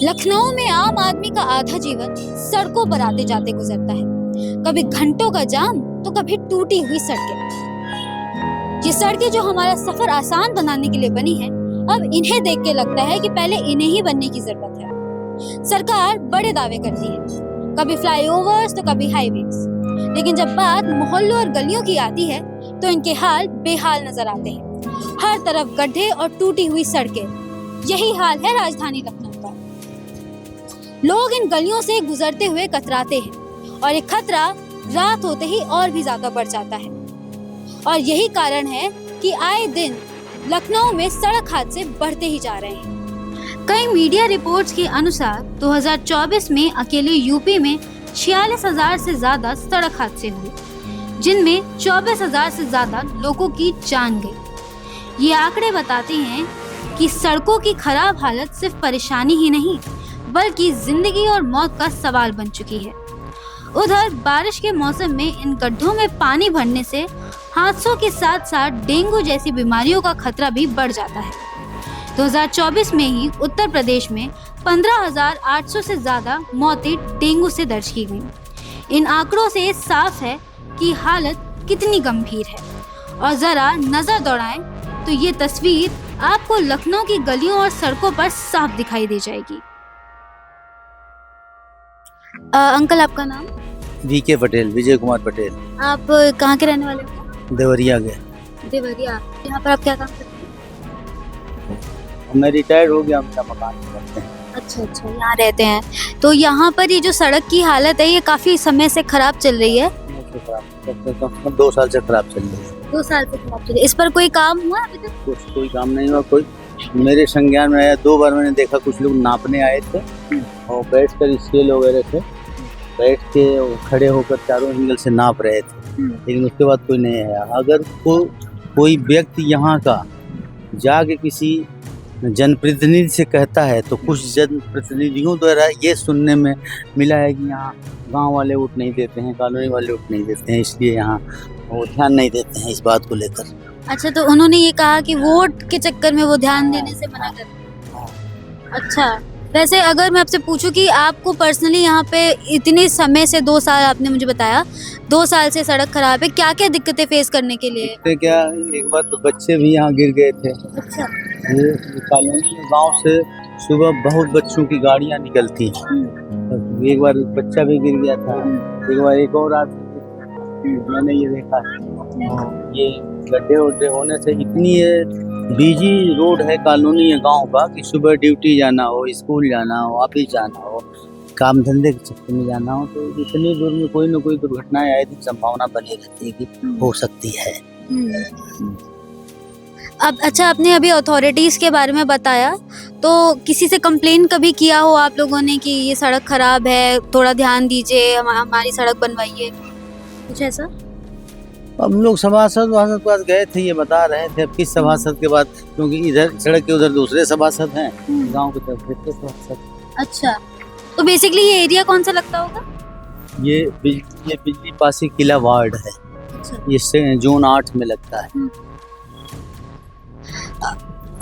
लखनऊ में आम आदमी का आधा जीवन सड़कों पर आते जाते गुजरता है। कभी घंटों का जाम तो कभी टूटी हुई सड़कें। ये सड़कें जो हमारा सफर आसान बनाने के लिए बनी है, अब इन्हें देख के लगता है कि पहले इन्हें ही बनने की जरूरत है। सरकार बड़े दावे करती है, कभी फ्लाईओवर्स तो कभी हाईवेज, लेकिन जब बात मोहल्लों और गलियों की आती है तो इनके हाल बेहाल नजर आते हैं। हर तरफ गड्ढे और टूटी हुई सड़कें। यही हाल है राजधानी लखनऊ का। लोग इन गलियों से गुजरते हुए कतराते हैं और ये खतरा रात होते ही और भी ज्यादा बढ़ जाता है। और यही कारण है कि आए दिन लखनऊ में सड़क हादसे बढ़ते ही जा रहे हैं। कई मीडिया रिपोर्ट्स के अनुसार 2024 में अकेले यूपी में 46,000 से ज्यादा सड़क हादसे हुए, जिनमें 24,000 से ज्यादा लोगों की जान गई। ये आंकड़े बताते हैं कि सड़कों की खराब हालत सिर्फ परेशानी ही नहीं, बल्कि जिंदगी और मौत का सवाल बन चुकी है। उधर बारिश के मौसम में इन गड्ढों में पानी भरने से हादसों के साथ साथ डेंगू जैसी बीमारियों का खतरा भी बढ़ जाता है। 2024 में ही उत्तर प्रदेश में 15,800 से ज्यादा मौतें डेंगू से दर्ज की गईं। इन आंकड़ों से साफ है कि हालत कितनी गंभीर है। और जरा नजर दौड़ाएं तो ये तस्वीर आपको लखनऊ की गलियों और सड़कों पर साफ दिखाई दे जाएगी। अंकल, आपका नाम? VK पटेल, विजय कुमार पटेल। आप कहाँ के रहने वाले हैं? देवरिया के। देवरिया। यहाँ पर आप क्या काम करते हैं? मैं रिटायर्ड हो गया, मेरा मकान करते हैं। अच्छा, यहाँ रहते हैं। तो यहाँ पर ये जो सड़क की हालत है, ये काफी समय से खराब चल रही है। 2 साल से खराब चल रही है। 2 साल से खराब चल रही है। इस पर कोई काम हुआ अभी तक? कोई काम नहीं हुआ। कोई मेरे संज्ञान में आया, 2 बार मैंने देखा, कुछ लोग नापने आए थे और बैठ कर स्केल वगैरह से बैठ के खड़े होकर चारों एंगल से नाप रहे थे, लेकिन उसके बाद कोई नहीं आया। अगर कोई व्यक्ति यहाँ का जाके किसी जनप्रतिनिधि से कहता है तो कुछ जनप्रतिनिधियों द्वारा ये सुनने में मिला है कि यहाँ गांव वाले वोट नहीं देते हैं, कॉलोनी वाले वोट नहीं देते हैं, इसलिए यहाँ वो ध्यान नहीं देते हैं इस बात को लेकर। अच्छा, तो उन्होंने ये कहा कि वोट के चक्कर में वो ध्यान देने से मना कर। अच्छा, वैसे अगर मैं आपसे पूछूं कि आपको पर्सनली यहाँ पे इतने समय से 2 साल आपने मुझे बताया, 2 साल से सड़क खराब है, क्या क्या दिक्कतें फेस करने के लिए? क्या, एक बार तो बच्चे भी यहाँ गिर गए थे। अच्छा। ये कॉलोनी गांव से सुबह बहुत बच्चों की गाड़ियाँ निकलती हैं। एक बार बच्चा भी गिर गया था। एक बार एक और आदमी, मैंने ये देखा। ये गड्ढे वड्ढे होने से इतनी बिजी रोड है, कॉलोनी है गांव का, कि सुबह ड्यूटी जाना हो, स्कूल जाना हो, ऑफिस जाना हो, काम धंधे के चक्कर में जाना हो, तो इतनी दूर में कोई न कोई दुर्घटनाएं आए की संभावना बनी रहती है कि हो सकती है। अब अच्छा, आपने अभी अथॉरिटीज के बारे में बताया, तो किसी से कंप्लेन कभी किया हो आप लोगों ने कि ये सड़क खराब है, थोड़ा ध्यान दीजिए, हमारी सड़क बनवाइए, कुछ ऐसा? हम लोग सभासद के पास गए थे, ये बता रहे थे। अब किस सभासद के बाद, क्योंकि इधर सड़क के उधर दूसरे सभासद हैं, गांव की तरफ दूसरे सभासद। अच्छा, तो बेसिकली ये एरिया कौन सा लगता होगा? ये बिजली पासी किला वार्ड है। अच्छा। ये जोन 8 में लगता है।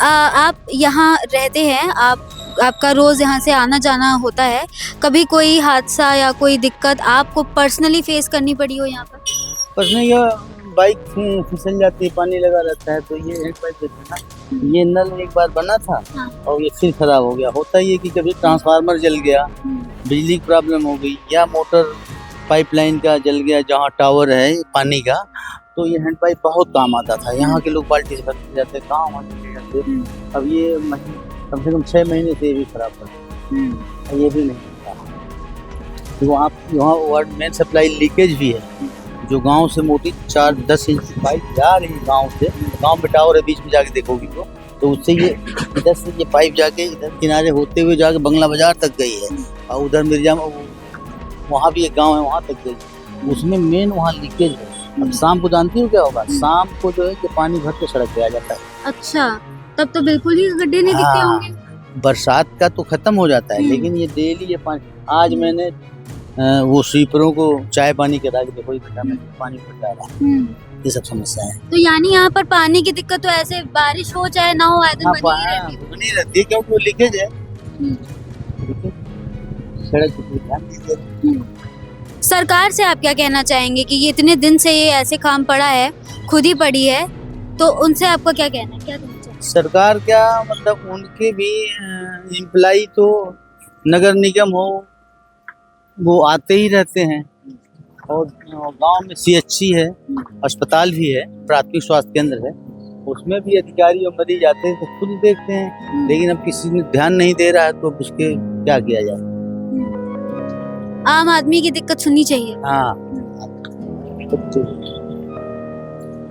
आप यहाँ रहते हैं, आपका रोज यहाँ से आना जाना होता है, कभी कोई हादसा या कोई दिक्कत आपको पर्सनली फेस करनी पड़ी हो यहाँ पर? पर्सनली बाइक फिसल जाती है, पानी लगा रहता है, तो ये हैंड पाइप देते हैं ना, ये नल एक बार बना था और ये फिर खराब हो गया। होता ही है कि कभी ट्रांसफार्मर जल गया, बिजली की प्रॉब्लम हो गई, या मोटर पाइपलाइन का जल गया जहाँ टावर है पानी का, तो ये हैंड पाइप बहुत काम आता था। यहाँ के लोग बाल्टी से भर के जाते, कहाँ जाते। अब ये कम से कम 6 महीने से ये भी खराब पड़ा, ये भी नहीं था। वहाँ वार्ड मेन सप्लाई लीकेज भी है, जो गांव से मोटी 4-10 इंच पाइप जा रही है गांव से। गांव में टावर है, बीच में जाके देखोगी तो उससे ये इधर से ये पाइप जाके इधर किनारे होते हुए जाके बंगला बाजार तक गई है, और उधर मिर्जा वहाँ भी एक गांव है, वहाँ तक गई। उसमें मेन वहाँ लीकेज है। अब शाम को जानती हो क्या होगा? शाम को जो है कि पानी भर के सड़क पे आ जाता है। अच्छा, तब तो बिल्कुल ही गड्ढे नहीं दिखते होंगे। बरसात का तो खत्म हो जाता है, लेकिन ये डेली ये पानी। आज मैंने वो स्वीपरों को चाय पानी करा के देखो, गड्ढा में पानी भर जा रहा है। ये सब समस्या है। तो यानी यहाँ पर पानी की दिक्कत तो ऐसे बारिश हो चाहे ना हो, आए दिन बनी रहती है, क्योंकि वो लीकेज है। सड़क पे ध्यान नहीं दे रहे। सरकार से आप क्या कहना चाहेंगे कि ये इतने दिन से ये ऐसे काम पड़ा है, खुद ही पड़ी है, तो उनसे आपका क्या कहना है, क्या कहना चाहेंगे? सरकार क्या, मतलब उनके भी एम्प्लाई तो नगर निगम हो वो आते ही रहते हैं, और गांव में CHC है, अस्पताल भी है, प्राथमिक स्वास्थ्य केंद्र है, उसमें भी अधिकारी और मरीज आते हैं तो खुद देखते हैं, लेकिन अब किसी ने ध्यान नहीं दे रहा है तो उसके क्या किया जाए। आम आदमी की दिक्कत सुननी चाहिए। हाँ।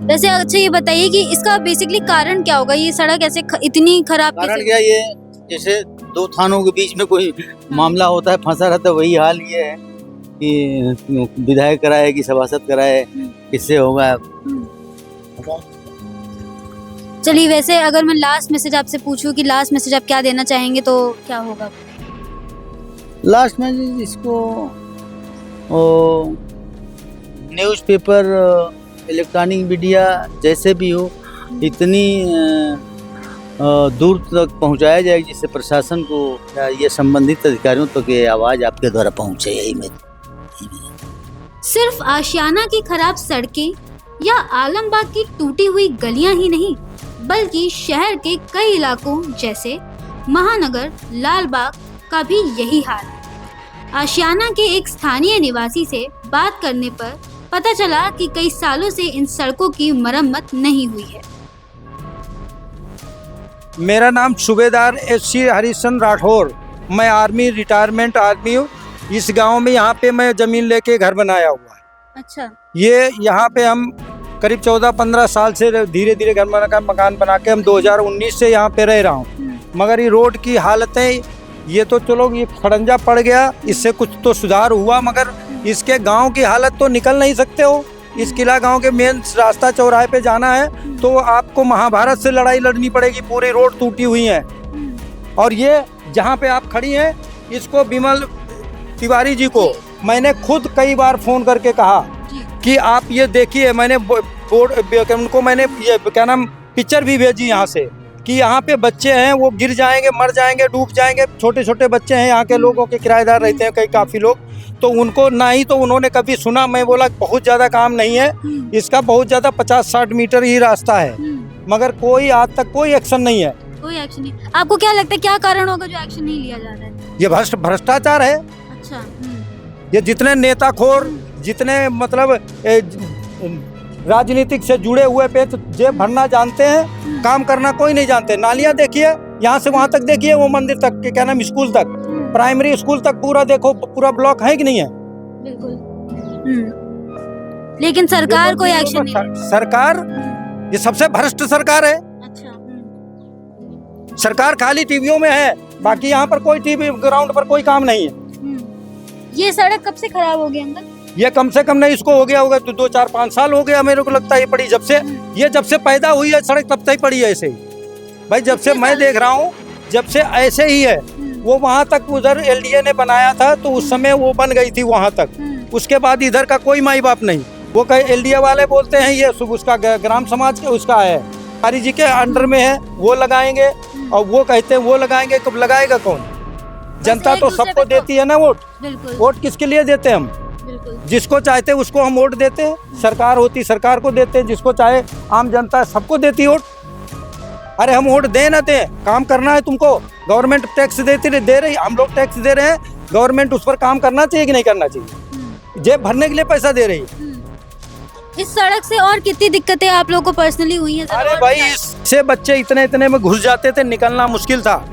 वैसे अच्छा ये बताइए कि इसका बेसिकली कारण क्या होगा, ये सड़क ऐसे इतनी खराब कारण कैसे? क्या, ये जैसे दो थानों के बीच में कोई मामला होता है, फंसा रहता है, वही हाल ये है कि विधायक कराए कि सभासद कराए, किससे होगा। चलिए, वैसे अगर मैं लास्ट मैसेज आपसे पूछूं कि लास्ट मैसेज आप क्या देना चाहेंगे तो क्या होगा? लास्ट में इसको न्यूज़पेपर, इलेक्ट्रॉनिक मीडिया जैसे भी हो, इतनी दूर तक पहुंचाया जाए जिससे प्रशासन को या ये संबंधित अधिकारियों तक ये आवाज़ आपके द्वारा पहुंचे, यही मेरी। सिर्फ आशियाना की खराब सड़कें या आलमबाग की टूटी हुई गलियां ही नहीं, बल्कि शहर के कई इलाकों जैसे महानगर, लालबाग का भी यही हाल है। आशियाना के एक स्थानीय निवासी से बात करने पर पता चला कि कई सालों से इन सड़कों की मरम्मत नहीं हुई है। मेरा नाम सूबेदार SC हरिश्चंद्र राठौर, मैं आर्मी रिटायरमेंट आदमी हूँ। इस गांव में यहाँ पे मैं ज़मीन लेके घर बनाया हुआ है। अच्छा। ये यहाँ पे हम करीब 14-15 साल से धीरे धीरे घर बनाकर मकान बना के हम 2019 से यहाँ पे रह रहा हूँ। मगर ये रोड की हालतें, ये तो चलो ये खड़ंजा पड़ गया, इससे कुछ तो सुधार हुआ, मगर इसके गांव की हालत तो निकल नहीं सकते हो। इस किला गांव के मेन रास्ता चौराहे पे जाना है तो आपको महाभारत से लड़ाई लड़नी पड़ेगी, पूरी रोड टूटी हुई है। और ये जहाँ पे आप खड़ी हैं, इसको विमल तिवारी जी को मैंने खुद कई बार फ़ोन करके कहा कि आप ये देखिए, मैंने बोर्ड उनको मैंने ये क्या नाम पिक्चर भी भेजी यहाँ से कि यहाँ पे बच्चे हैं वो गिर जाएंगे, मर जाएंगे, डूब जाएंगे, छोटे छोटे बच्चे हैं, यहाँ के लोगों के किराएदार रहते हैं कई काफ़ी लोग, तो उनको ना ही तो उन्होंने कभी सुना। मैं बोला बहुत ज़्यादा काम नहीं है इसका, बहुत ज़्यादा 50-60 मीटर ही रास्ता है, मगर कोई आज तक कोई एक्शन नहीं है। कोई एक्शन नहीं। आपको क्या लगता है क्या कारण होगा जो एक्शन नहीं लिया जा रहा है? ये भ्रष्टाचार है। अच्छा। ये जितने नेता खोर, जितने मतलब राजनीतिक से जुड़े हुए पे जेब भरना जानते हैं, काम करना कोई नहीं जानते। नालियाँ देखिए, यहाँ से वहाँ तक देखिए, वो मंदिर तक के क्या नाम स्कूल तक, प्राइमरी स्कूल तक पूरा देखो, पूरा ब्लॉक है कि नहीं है? बिल्कुल। लेकिन सरकार कोई एक्शन नहीं। सरकार ये सबसे भ्रष्ट सरकार है। अच्छा। सरकार खाली टीवियों में है, बाकी यहाँ पर कोई टीवी ग्राउंड पर कोई काम नहीं है। ये सड़क कब से खराब हो गई अंकल? ये कम से कम नहीं, इसको हो गया होगा तो 2-4-5 साल हो गया मेरे को लगता है। ये पड़ी जब से, ये जब से पैदा हुई है सड़क तब से ही पड़ी है ऐसे ही भाई, जब से मैं देख रहा हूँ जब से ऐसे ही है। वो वहाँ तक उधर LDA ने बनाया था तो उस समय वो बन गई थी वहाँ तक, उसके बाद इधर का कोई माई बाप नहीं। वो कहीं LDA वाले बोलते हैं ये उसका ग्राम समाज के उसका है, हरी जी के अंडर में है, वो लगाएंगे, और वो कहते हैं वो लगाएंगे, कब लगाएगा कौन? जनता तो सबको देती है ना वोट। वोट किसके लिए देते हैं हम? जिसको चाहते हैं उसको हम वोट देते हैं। सरकार होती सरकार को देते हैं, जिसको चाहे आम जनता सबको देती वोट। अरे हम वोट दे ना दे, काम करना है तुमको। गवर्नमेंट टैक्स दे रही, हम लोग टैक्स दे रहे हैं, गवर्नमेंट उस पर काम करना चाहिए कि नहीं करना चाहिए? जेब भरने के लिए पैसा दे रही है। इस सड़क से और कितनी दिक्कतें आप लोगों को पर्सनली हुई हैं? अरे भाई, इससे बच्चे इतने में घुस जाते थे, निकलना मुश्किल था।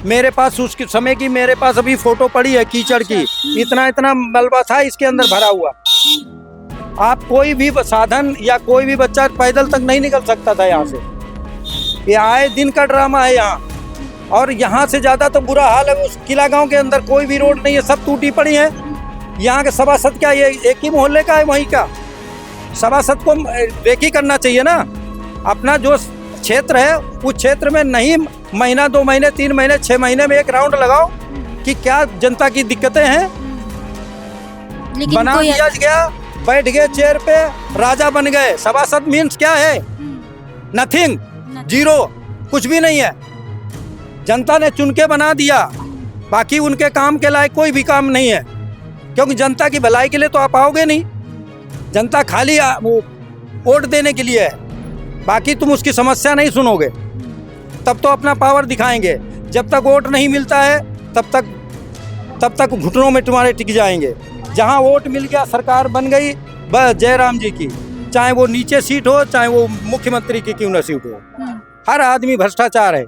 मेरे पास उस समय की मेरे पास अभी फोटो पड़ी है कीचड़ की, इतना मलबा था इसके अंदर भरा हुआ। आप कोई भी साधन या कोई भी बच्चा पैदल तक नहीं निकल सकता था यहाँ से। ये आए दिन का ड्रामा है यहाँ, और यहाँ से ज्यादा तो बुरा हाल है उस किला गांव के अंदर। कोई भी रोड नहीं है, सब टूटी पड़ी है। यहाँ के सभासद क्या ये एक ही मोहल्ले का है? वहीं का सभासद को रेकी करना चाहिए ना। अपना जो क्षेत्र है उस क्षेत्र में नहीं, महीना 2 महीने 3 महीने 6 महीने में एक राउंड लगाओ कि क्या जनता की दिक्कतें हैं। बना दिया गया, बैठ गए चेयर पे, राजा बन गए। सभासद मीन्स क्या है? नथिंग, जीरो, कुछ भी नहीं है। जनता ने चुन के बना दिया, बाकी उनके काम के लायक कोई भी काम नहीं है, क्योंकि जनता की भलाई के लिए तो आप आओगे नहीं। जनता खाली वो वोट देने के लिए है, बाकी तुम उसकी समस्या नहीं सुनोगे, तब तो अपना पावर दिखाएंगे। जब तक वोट नहीं मिलता है तब तक घुटनों में तुम्हारे टिक जाएंगे। जहां वोट मिल गया, सरकार बन गई, बस जयराम जी की, चाहे वो नीचे सीट हो चाहे वो मुख्यमंत्री की क्यों न सीट हो, हर आदमी भ्रष्टाचार है।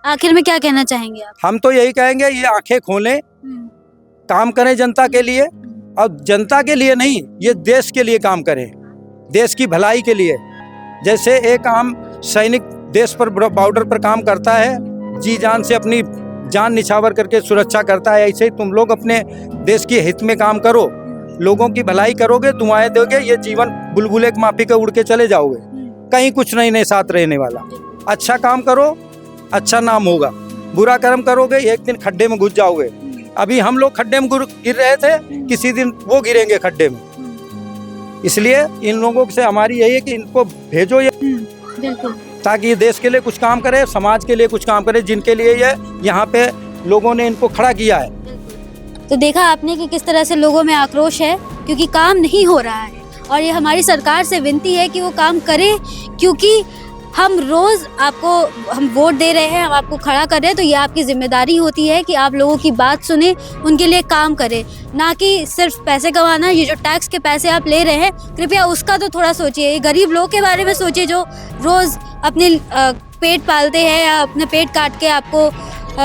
आखिर में क्या कहना चाहेंगे आप? हम तो यही कहेंगे, ये आंखें खोलें, काम करें जनता के लिए, और जनता के लिए नहीं, ये देश के लिए काम करें, देश की भलाई के लिए। जैसे एक आम सैनिक देश पर बॉर्डर पर काम करता है, जी जान से अपनी जान निछावर करके सुरक्षा करता है, ऐसे ही तुम लोग अपने देश के हित में काम करो, लोगों की भलाई करोगे, दुआएं दोगे, ये जीवन बुलबुले के माफी का उड़ के चले जाओगे, कहीं कुछ नहीं साथ रहने वाला। अच्छा काम करो, अच्छा नाम होगा, बुरा कर्म करोगे एक दिन खड्डे में घुस जाओगे। अभी हम लोग खड्डे में गिर रहे थे, किसी दिन वो गिरेंगे खड्डे में। इसलिए इन लोगों से हमारी यही है कि इनको भेजो ये, बिल्कुल, ताकि देश के लिए कुछ काम करे, समाज के लिए कुछ काम करे, जिनके लिए ये यहाँ पे लोगों ने इनको खड़ा किया है। तो देखा आपने कि किस तरह से लोगों में आक्रोश है, क्योंकि काम नहीं हो रहा है, और ये हमारी सरकार से विनती है कि वो काम करे, क्योंकि हम रोज़ हम वोट दे रहे हैं, हम आपको खड़ा कर रहे हैं, तो ये आपकी जिम्मेदारी होती है कि आप लोगों की बात सुने, उनके लिए काम करें, ना कि सिर्फ पैसे कमाना। ये जो टैक्स के पैसे आप ले रहे हैं, कृपया उसका तो थोड़ा सोचिए, ये गरीब लोगों के बारे में सोचिए जो रोज़ अपने पेट पालते हैं या अपने पेट काट के आपको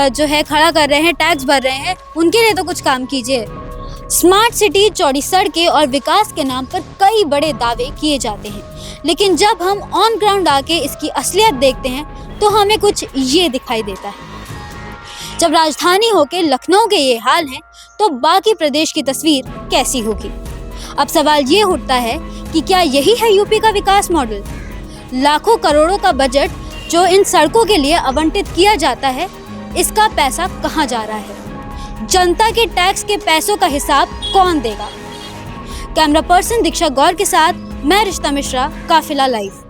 जो है खड़ा कर रहे हैं, टैक्स भर रहे हैं, उनके लिए तो कुछ काम कीजिए। स्मार्ट सिटी, चौड़ी सड़कें और विकास के नाम पर कई बड़े दावे किए जाते हैं, लेकिन जब हम ऑन ग्राउंड आके इसकी असलियत देखते हैं तो हमें कुछ ये दिखाई देता है। जब राजधानी होके लखनऊ के ये हाल हैं, तो बाकी प्रदेश की तस्वीर कैसी होगी? अब सवाल ये उठता है कि क्या यही है यूपी का विकास मॉडल? लाखों करोड़ों का बजट जो इन सड़कों के लिए आवंटित किया जाता है, इसका पैसा कहाँ जा रहा है? जनता के टैक्स के पैसों का हिसाब कौन देगा? कैमरा पर्सन दीक्षा गौर के साथ मैं रिश्ता मिश्रा, काफिला लाइव।